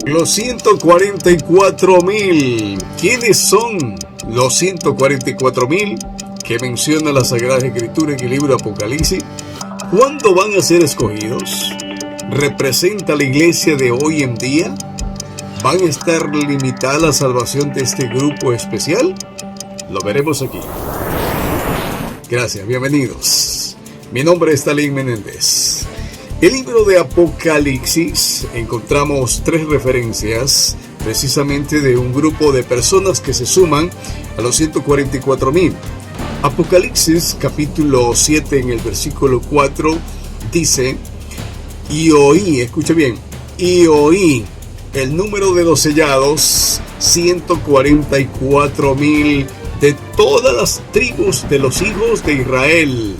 Los 144,000. ¿Quiénes son los 144,000 que menciona la Sagrada Escritura en el libro de Apocalipsis? ¿Cuándo van a ser escogidos? ¿Representa la iglesia de hoy en día? ¿Van a estar limitada la salvación de este grupo especial? Lo veremos aquí. Gracias, bienvenidos. Mi nombre es Talín Menéndez. El libro de Apocalipsis encontramos 3 referencias precisamente de un grupo de personas que se suman a los 144,000. Apocalipsis capítulo 7 en el versículo 4 dice: y oí, escuche bien, y oí el número de los sellados, 144,000 de todas las tribus de los hijos de Israel.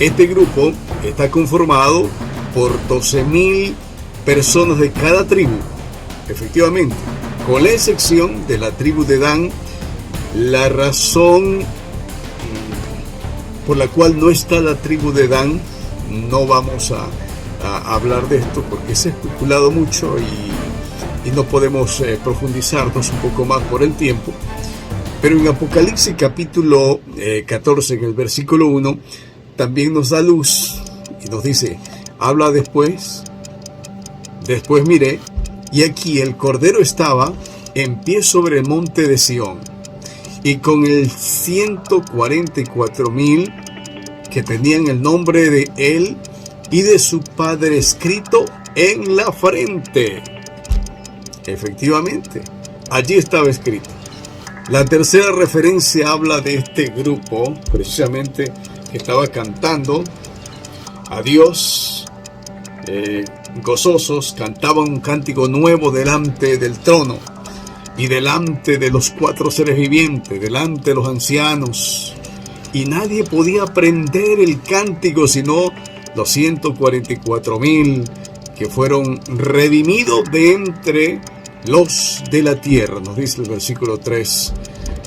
Este grupo está conformado por 12,000 personas de cada tribu, efectivamente, con la excepción de la tribu de Dan. La razón por la cual no está la tribu de Dan, no vamos a hablar de esto porque se ha especulado mucho y no podemos profundizarnos un poco más por el tiempo. Pero en Apocalipsis capítulo 14, en el versículo 1, también nos da luz y nos dice: habla después miré, y aquí el Cordero estaba en pie sobre el monte de Sión, y con el 144,000 que tenían el nombre de él y de su padre escrito en la frente. Efectivamente, allí estaba escrito. La tercera referencia habla de este grupo, precisamente, que estaba cantando a Dios, gozosos, cantaban un cántico nuevo delante del trono y delante de los 4 seres vivientes, delante de los ancianos, y nadie podía aprender el cántico sino los 144,000 que fueron redimidos de entre los de la tierra, nos dice el versículo 3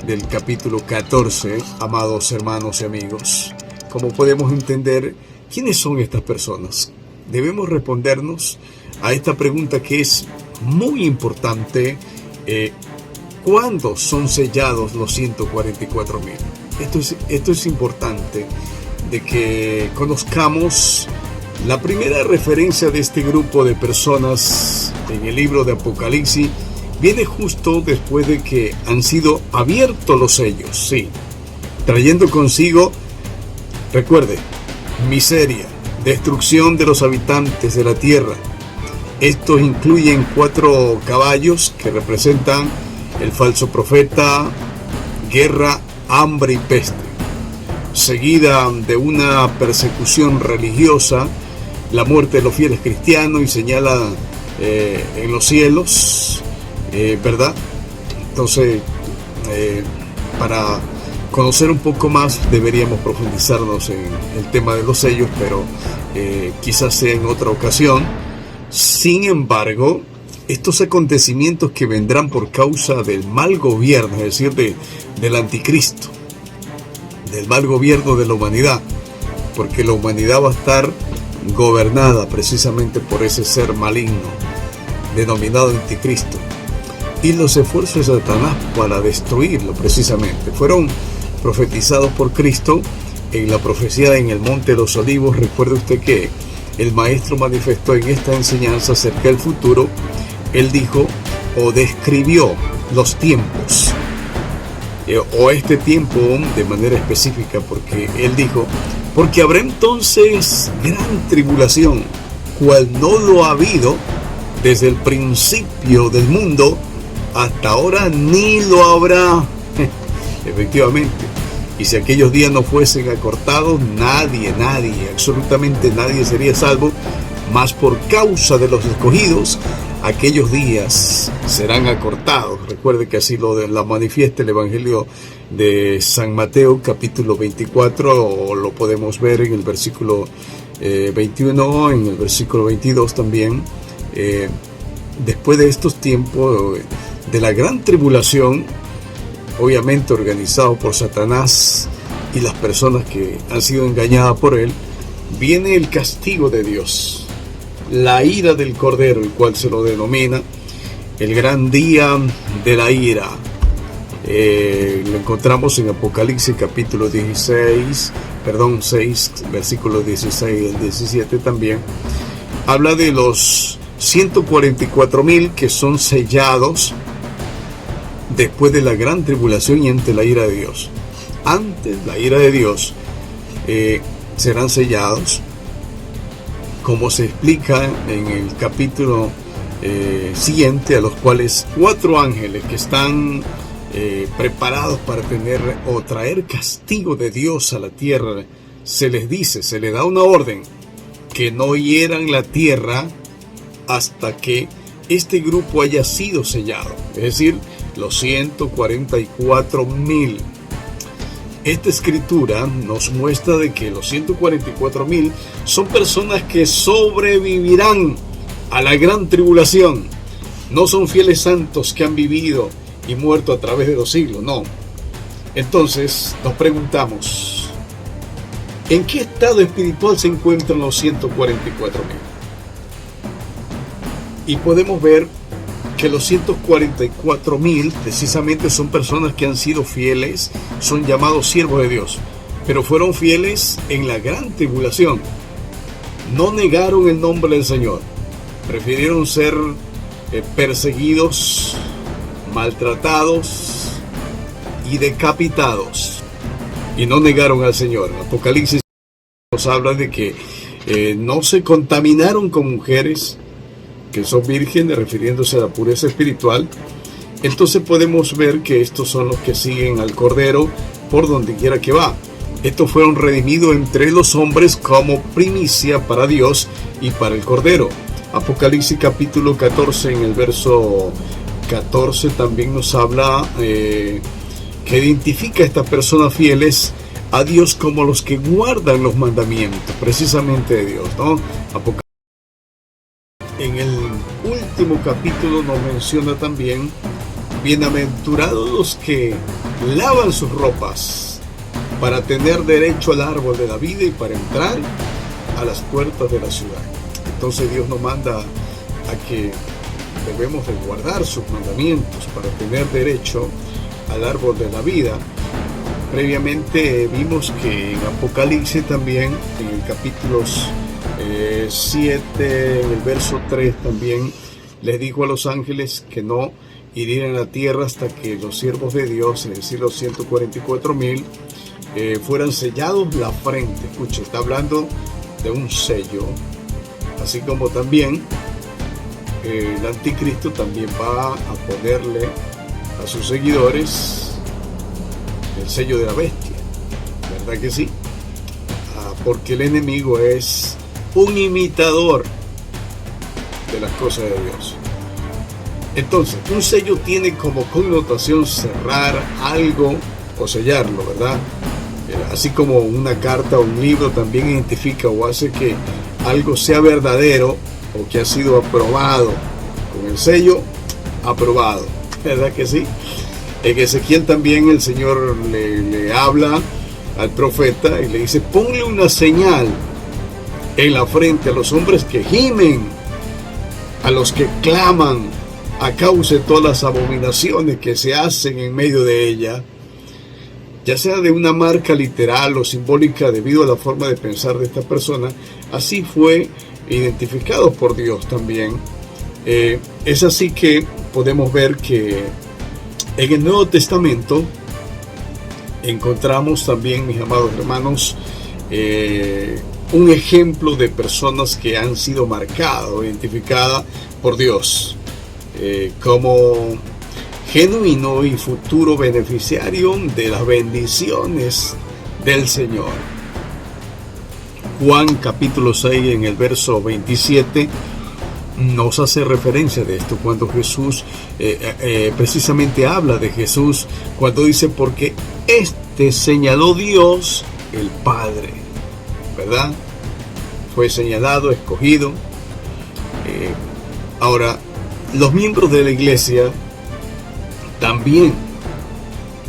del capítulo 14. Amados hermanos y amigos, ¿cómo podemos entender quiénes son estas personas? Debemos respondernos a esta pregunta que es muy importante. ¿Cuándo son sellados los 144,000? Esto es importante de que conozcamos. La primera referencia de este grupo de personas en el libro de Apocalipsis viene justo después de que han sido abiertos los sellos, sí, trayendo consigo, recuerde, miseria, destrucción de los habitantes de la tierra. Estos incluyen 4 caballos que representan el falso profeta, guerra, hambre y peste, seguida de una persecución religiosa, la muerte de los fieles cristianos, y señala en los cielos, ¿verdad? Entonces, para conocer un poco más deberíamos profundizarnos en el tema de los sellos, pero quizás sea en otra ocasión. Sin embargo, estos acontecimientos que vendrán por causa del mal gobierno, es decir, del anticristo, del mal gobierno de la humanidad, porque la humanidad va a estar gobernada precisamente por ese ser maligno denominado anticristo, y los esfuerzos de Satanás para destruirlo precisamente fueron profetizados por Cristo en la profecía en el Monte de los Olivos. Recuerde usted que el Maestro manifestó en esta enseñanza acerca del futuro. Él dijo o describió los tiempos, o este tiempo de manera específica, porque él dijo: porque habrá entonces gran tribulación, cual no lo ha habido desde el principio del mundo hasta ahora, ni lo habrá. Efectivamente. Y si aquellos días no fuesen acortados, nadie, absolutamente nadie sería salvo, mas por causa de los escogidos, aquellos días serán acortados. Recuerde que así la manifiesta el Evangelio de San Mateo, capítulo 24, o lo podemos ver en el versículo 21, en el versículo 22 también. Después de estos tiempos de la gran tribulación, obviamente organizado por Satanás y las personas que han sido engañadas por él, viene el castigo de Dios. la ira del Cordero, el cual se lo denomina el gran día de la ira. Lo encontramos en Apocalipsis capítulo 6, versículos 16 al 17 también. Habla de los 144,000 que son sellados después de la gran tribulación y ante la ira de Dios. Antes la ira de Dios serán sellados, como se explica en el capítulo siguiente, a los cuales 4 ángeles que están preparados para tener o traer castigo de Dios a la tierra, se les dice, se les da una orden, que no hieran la tierra hasta que este grupo haya sido sellado, es decir, los 144,000. Esta escritura nos muestra de que los 144,000 son personas que sobrevivirán a la gran tribulación. No son fieles santos que han vivido y muerto a través de los siglos, no. Entonces nos preguntamos, ¿en qué estado espiritual se encuentran los 144,000? Y podemos ver que los 144,000 precisamente son personas que han sido fieles, son llamados siervos de Dios, pero fueron fieles en la gran tribulación. No negaron el nombre del Señor, prefirieron ser perseguidos, maltratados y decapitados, y no negaron al Señor. Apocalipsis nos habla de que no se contaminaron con mujeres que son vírgenes, refiriéndose a la pureza espiritual. Entonces podemos ver que estos son los que siguen al Cordero por donde quiera que va. Estos fueron redimidos entre los hombres como primicia para Dios y para el Cordero. Apocalipsis capítulo 14, en el verso 14, también nos habla que identifica a estas personas fieles a Dios como los que guardan los mandamientos, precisamente de Dios, ¿no? En el último capítulo nos menciona también: bienaventurados los que lavan sus ropas para tener derecho al árbol de la vida y para entrar a las puertas de la ciudad. Entonces Dios nos manda a que debemos de guardar sus mandamientos para tener derecho al árbol de la vida. Previamente vimos que en Apocalipsis también, en el capítulo 7, en el verso 3 también, les dijo a los ángeles que no hirieran la tierra hasta que los siervos de Dios, es decir, los 144,000, fueran sellados la frente. Escuche, está hablando de un sello, así como también el anticristo también va a ponerle a sus seguidores el sello de la bestia, ¿verdad que sí? Porque el enemigo es un imitador de las cosas de Dios. Entonces, un sello tiene como connotación cerrar algo o sellarlo, ¿verdad? Así como una carta o un libro también identifica o hace que algo sea verdadero o que ha sido aprobado con el sello aprobado, ¿verdad que sí? En Ezequiel también el Señor le habla al profeta y le dice: ponle una señal en la frente a los hombres que gimen, a los que claman a causa de todas las abominaciones que se hacen en medio de ella, ya sea de una marca literal o simbólica debido a la forma de pensar de esta persona. Así fue identificado por Dios también. Es así que podemos ver que en el Nuevo Testamento encontramos también, mis amados hermanos, un ejemplo de personas que han sido marcadas o identificadas por Dios como genuino y futuro beneficiario de las bendiciones del Señor. Juan capítulo 6, en el verso 27, nos hace referencia de esto, cuando Jesús precisamente habla de Jesús, cuando dice: porque señaló Dios el Padre, ¿verdad? Fue señalado, escogido. Ahora, los miembros de la iglesia también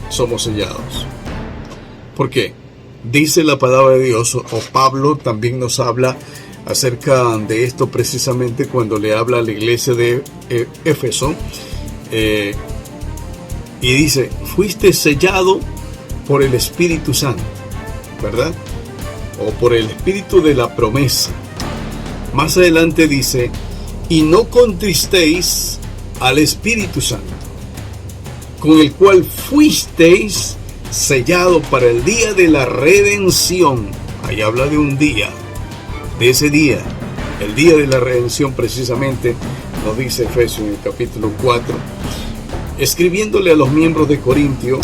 somos sellados. ¿Por qué? Dice la palabra de Dios, o Pablo también nos habla acerca de esto precisamente cuando le habla a la iglesia de Éfeso, y dice, fuiste sellado por el Espíritu Santo, ¿verdad? O por el Espíritu de la promesa. Más adelante dice, y no contristéis al Espíritu Santo, con el cual fuisteis sellado para el día de la redención. Ahí habla de un día, de ese día, el día de la redención precisamente, nos dice Efesios en el capítulo 4. Escribiéndole a los miembros de Corintio,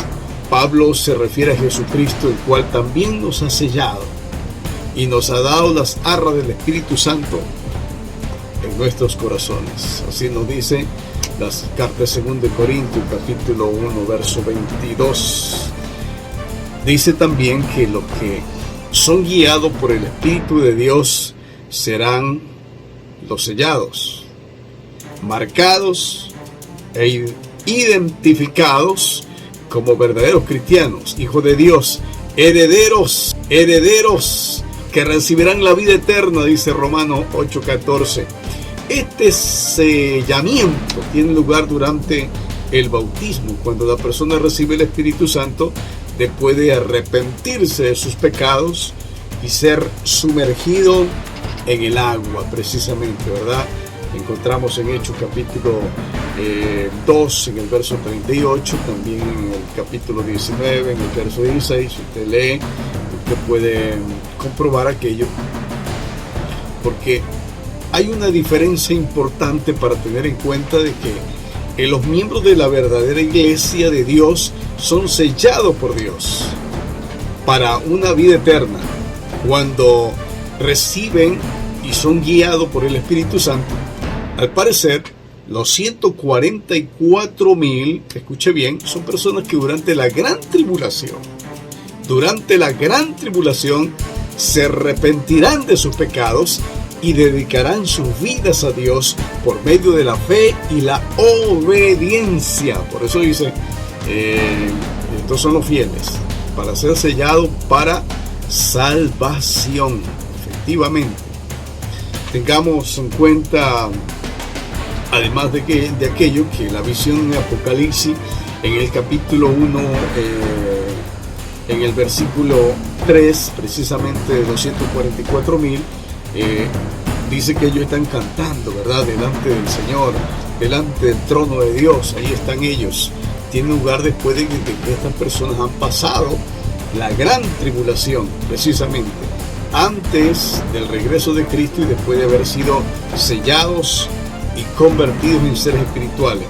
Pablo se refiere a Jesucristo, el cual también nos ha sellado y nos ha dado las arras del Espíritu Santo en nuestros corazones. Así nos dice las cartas 2 de Corintios, capítulo 1, verso 22. Dice también que los que son guiados por el Espíritu de Dios serán los sellados, marcados e identificados como verdaderos cristianos, hijos de Dios, herederos que recibirán la vida eterna, dice Romanos 8:14. Este sellamiento tiene lugar durante el bautismo, cuando la persona recibe el Espíritu Santo después de arrepentirse de sus pecados y ser sumergido en el agua, precisamente, ¿verdad? Encontramos en Hechos capítulo 2, en el verso 38, también en el capítulo 19, en el verso 16, si usted lee, usted puede comprobar aquello, porque hay una diferencia importante para tener en cuenta de que los miembros de la verdadera iglesia de Dios son sellados por Dios para una vida eterna, cuando reciben y son guiados por el Espíritu Santo. Al parecer, los 144,000, escuche bien, son personas que durante la gran tribulación, se arrepentirán de sus pecados y dedicarán sus vidas a Dios por medio de la fe y la obediencia. Por eso dice, estos son los fieles, para ser sellados para salvación. Efectivamente, tengamos en cuenta, además de aquello, que la visión de Apocalipsis en el capítulo 1, en el versículo 3, precisamente de 244,000, dice que ellos están cantando, ¿verdad? Delante del Señor, delante del trono de Dios. Ahí están ellos. Tiene lugar después de que estas personas han pasado la gran tribulación, precisamente antes del regreso de Cristo y después de haber sido sellados y convertidos en seres espirituales.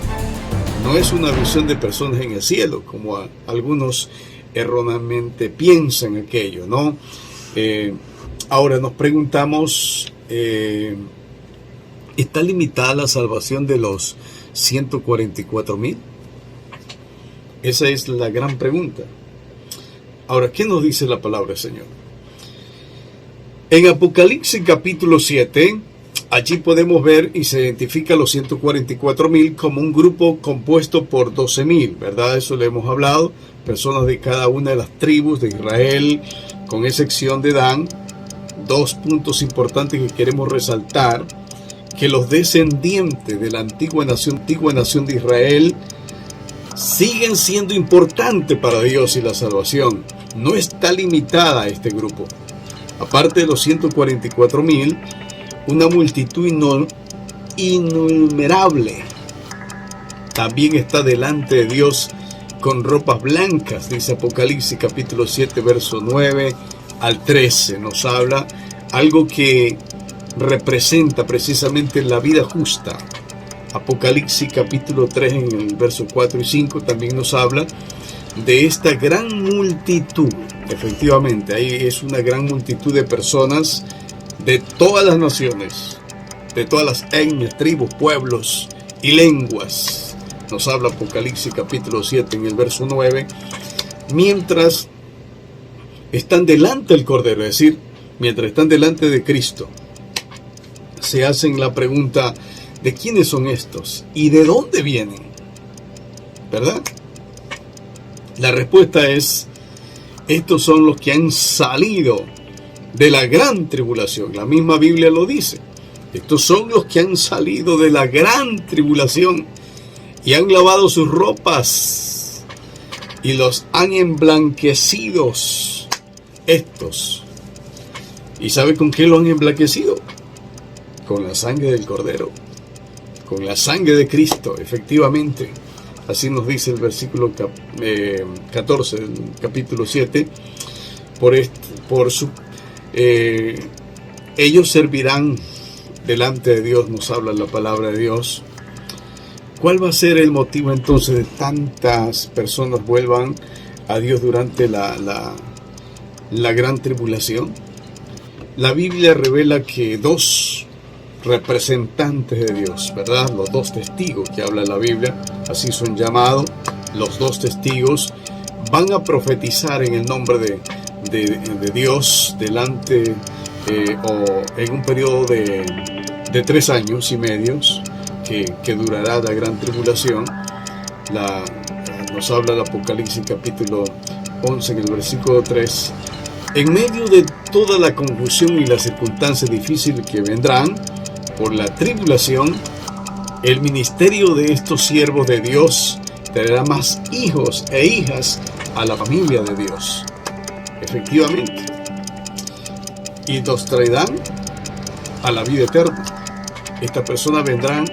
No es una visión de personas en el cielo, como algunos erróneamente piensan aquello, ¿no? Ahora nos preguntamos, ¿está limitada la salvación de los 144,000? Esa es la gran pregunta. Ahora, ¿qué nos dice la palabra del Señor? En Apocalipsis capítulo 7, allí podemos ver y se identifica a los 144,000 como un grupo compuesto por 12,000, ¿verdad? Eso le hemos hablado, personas de cada una de las tribus de Israel, con excepción de Dan. Dos puntos importantes que queremos resaltar: que los descendientes de la antigua nación de Israel siguen siendo importantes para Dios y la salvación. No está limitada a este grupo. Aparte de los 144,000, una multitud innumerable también está delante de Dios con ropas blancas, dice Apocalipsis capítulo 7, verso 9 al 13. Nos habla algo que representa precisamente la vida justa. Apocalipsis capítulo 3, en el verso 4 y 5, también nos habla de esta gran multitud. Efectivamente, ahí es una gran multitud de personas de todas las naciones, de todas las etnias, tribus, pueblos y lenguas. Nos habla Apocalipsis capítulo 7 en el verso 9, mientras están delante del Cordero, es decir, mientras están delante de Cristo, se hacen la pregunta: ¿de quiénes son estos? ¿Y de dónde vienen? ¿Verdad? La respuesta es: estos son los que han salido de la gran tribulación. La misma Biblia lo dice. Estos son los que han salido de la gran tribulación y han lavado sus ropas y los han emblanquecido. Estos. ¿Y sabe con qué lo han emblanquecido? Con la sangre del Cordero, con la sangre de Cristo, efectivamente. Así nos dice el versículo 14 del capítulo 7. Ellos servirán delante de Dios, nos habla la palabra de Dios. ¿Cuál va a ser el motivo entonces de tantas personas vuelvan a Dios durante la gran tribulación? La Biblia revela que dos representantes de Dios, ¿verdad? Los dos testigos que habla la Biblia, así son llamados, los dos testigos, van a profetizar en el nombre de Dios delante o en un periodo de 3 años y medio que durará la gran tribulación. Nos habla el Apocalipsis capítulo 11 en el versículo 3. En medio de toda la confusión y las circunstancias difíciles que vendrán por la tribulación, el ministerio de estos siervos de Dios traerá más hijos e hijas a la familia de Dios. Efectivamente. Y los traerán a la vida eterna. Estas personas vendrán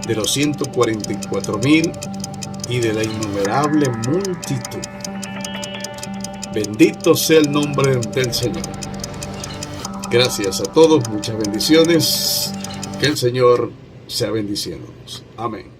de los 144,000 y de la innumerable multitud. Bendito sea el nombre del Señor. Gracias a todos, muchas bendiciones. Que el Señor sea bendiciéndonos. Amén.